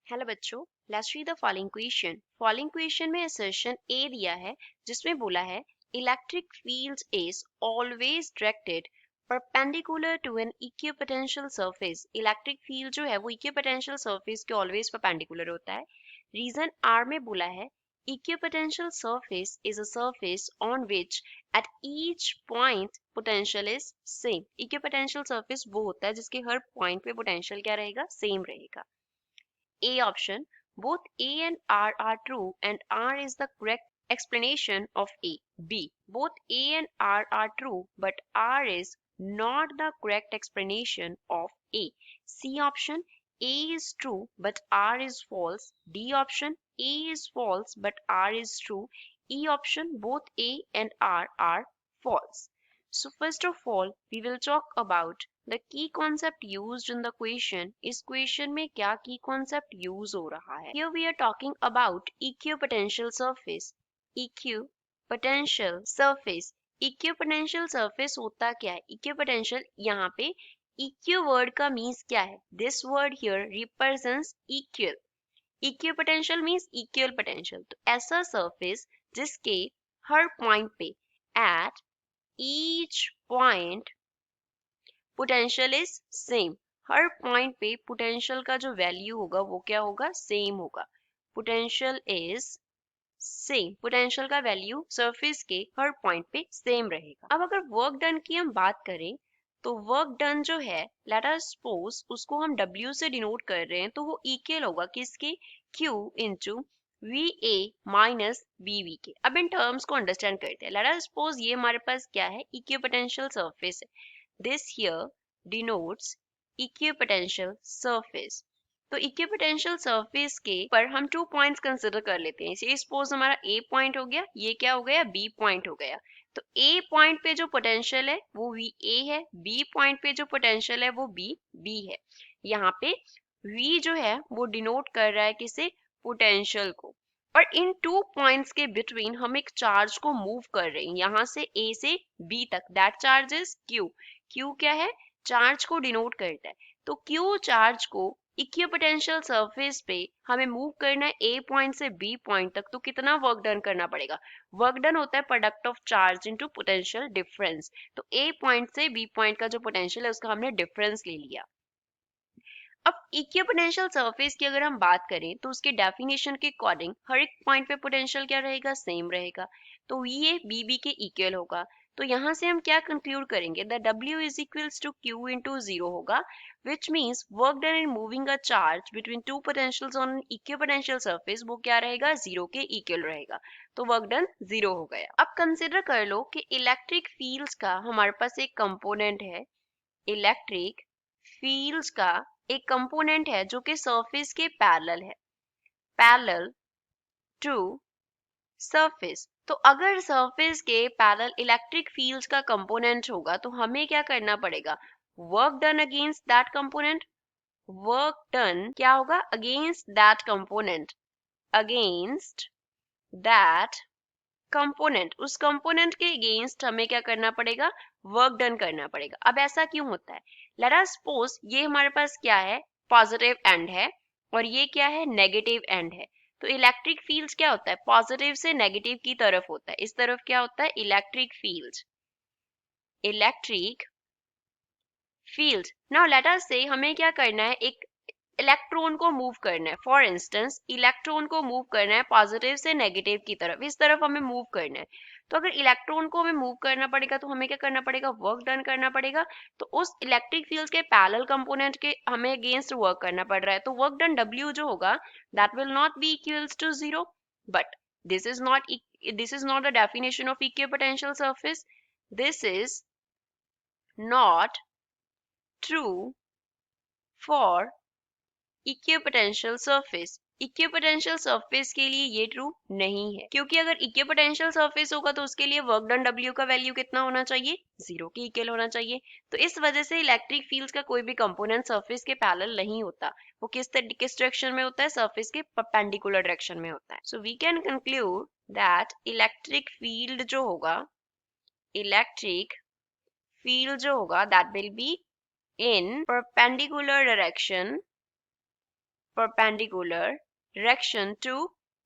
Hello बच्चों, let's read the following question. Following question में assertion A दिया है जिसमें बोला है electric field is always directed perpendicular to an equipotential surface. Electric field जो है वो इक्विपोटेंशियल सरफेस के ऑलवेज परपेंडिकुलर होता है। रीजन आर में बोला है equipotential surface is a surface on which at each point potential is same. Equipotential surface वो होता है जिसके हर पॉइंट पे पोटेंशियल क्या रहेगा, सेम रहेगा। A option, both A and R are true and R is the correct explanation of A. B, both A and R are true but R is not the correct explanation of A. C option, A is true but R is false. D option, A is false but R is true. E option, both A and R are false. So first of all, we will talk about the key concept used in the question. इस question में क्या key concept use हो रहा है? Here we are talking about equipotential surface. Equipotential surface. Equipotential surface होता क्या है? Equipotential यहाँ पे eq word का means क्या है? This word here represents equal. Equipotential means equal potential. तो ऐसा surface जिसके हर point पे at each point potential is same. Her point पे पोटेंशियल का जो वैल्यू होगा वो क्या होगा, सेम होगा. Potential is same. पोटेंशियल का वैल्यू सरफेस के हर पॉइंट पे सेम रहेगा. अब अगर वर्क डन की हम बात करें तो वर्क डन जो है, लेट अस सपोज उसको हम W से डिनोट कर रहे हैं तो वो इक्वल होगा किसके, Q into VA minus BV के. अब इन टर्म्स को अंडरस्टैंड करते हैं. लेट अस सपोज ये हमारे पास क्या है, इक्विपोटेंशियल सरफेस है. This here denotes equipotential surface. तो इक्विपोटेंशियल सरफेस के पर हम 2 पॉइंट्स कंसिडर कर लेते हैं. ये सपोज हमारा A पॉइंट हो गया, ये क्या हो गया, B पॉइंट हो गया. तो A पॉइंट पे जो पोटेंशियल है वो VA है, B पॉइंट पे जो पोटेंशियल है वो BB है. यहाँ पे V जो है वो डिनोट कर रहा है किसे, पोटेंशियल को. और इन 2 पॉइंट्स के बिटवीन हम एक चार्ज को मूव कर रहे हैं यहाँ से A से B तक. That charge is Q. Q क्या है, चार्ज को डिनोट करता है. तो Q चार्ज को इक्विपोटेंशियल सरफेस पे हमें मूव करना है A पॉइंट से B पॉइंट तक. तो कितना वर्क डन करना पड़ेगा, वर्क डन होता है product of charge into potential difference. तो A पॉइंट से B पॉइंट का जो पोटेंशियल है उसका हमने डिफरेंस ले लिया. अब इक्विपोटेंशियल सरफेस की अगर हम बात करें तो उसके डेफिनेशन के अकॉर्डिंग हर एक पॉइंट पे पोटेंशियल क्या रहेगा, सेम रहेगा. तो VA BB के इक्वल होगा. तो यहाँ से हम क्या कंक्लूड करेंगे, the W is equals to Q into 0 होगा, which means work done in moving a charge between 2 potentials on equipotential surface वो क्या रहेगा, 0 के इक्वल रहेगा. तो वर्क डन 0 हो गया. अब कंसिडर कर लो कि इलेक्ट्रिक फील्ड्स का हमारे पास एक कंपोनेंट है. इलेक्ट्रिक फील्ड्स का एक कंपोनेंट है जो कि सरफेस के पैरेलल है, पैरेलल टू सरफेस. तो अगर सरफेस के पैरेलल इलेक्ट्रिक फील्ड्स का कंपोनेंट होगा तो हमें क्या करना पड़ेगा, work done against that component. Work done क्या होगा, against that component, against that component. उस कंपोनेंट के अगेंस्ट हमें क्या करना पड़ेगा, वर्क डन करना पड़ेगा. अब ऐसा क्यों होता है, लेट अस सपोज ये हमारे पास क्या है, पॉजिटिव एंड है और ये क्या है, नेगेटिव एंड है. तो इलेक्ट्रिक फील्ड क्या होता है, पॉजिटिव से नेगेटिव की तरफ होता है. इस तरफ क्या होता है, electric field. Electric field. Now let us से हमें क्या करना है, एक इलेक्ट्रॉन को मूव करना है. फॉर इंस्टेंस इलेक्ट्रॉन को मूव करना है पॉजिटिव से नेगेटिव की तरफ, इस तरफ हमें मूव करना है. तो अगर इलेक्ट्रॉन को हमें मूव करना पड़ेगा तो हमें क्या करना पड़ेगा, वर्क डन करना पड़ेगा. तो उस इलेक्ट्रिक फील्ड के पैरेलल कंपोनेंट के हमें अगेंस्ट वर्क करना पड़ रहा है. तो वर्क डन W जो होगा that will not be equals to 0. But this is not the definition of equipotential surface. This is not true for equipotential surface. Equipotential surface के लिए ये ट्रू नहीं है, क्योंकि अगर इक्विपोटेंशियल सरफेस होगा तो उसके लिए वर्क डन W का वैल्यू कितना होना चाहिए, 0 के इक्वल होना चाहिए. तो इस वजह से इलेक्ट्रिक फील्ड्स का कोई भी कंपोनेंट सरफेस के पैरेलल नहीं होता. वो किस डायरेक्शन में होता है, सरफेस के परपेंडिकुलर डायरेक्शन में होता है. So we can conclude that electric field जो होगा, इलेक्ट्रिक फील्ड जो होगा that will be in perpendicular direction, perpendicular direction to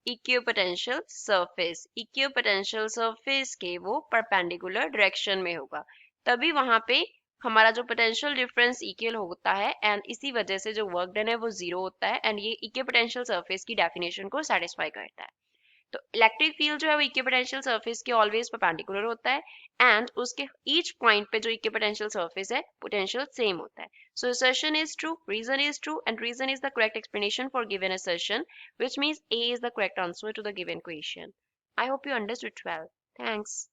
equipotential surface, equipotential surface के वो परपेंडिकुलर डायरेक्शन में होगा, तभी वहां पे हमारा जो पोटेंशियल डिफरेंस इक्वल होता है एंड इसी वजह से जो वर्क डन है वो जीरो होता है एंड ये इक्विपोटेंशियल सरफेस की डेफिनेशन को सेटिस्फाई करता है। तो इलेक्ट्रिक फील्ड जो है वो इक्विपोटेंशियल सरफेस के ऑलवेज परपेंडिकुलर होता है एंड उसके ईच पॉइंट पे जो इक्विपोटेंशियल सरफेस है पोटेंशियल सेम होता है। So assertion is true, reason is true, and reason is the correct explanation for given assertion, which means A is the correct answer to the given question. I hope you understood well. Thanks.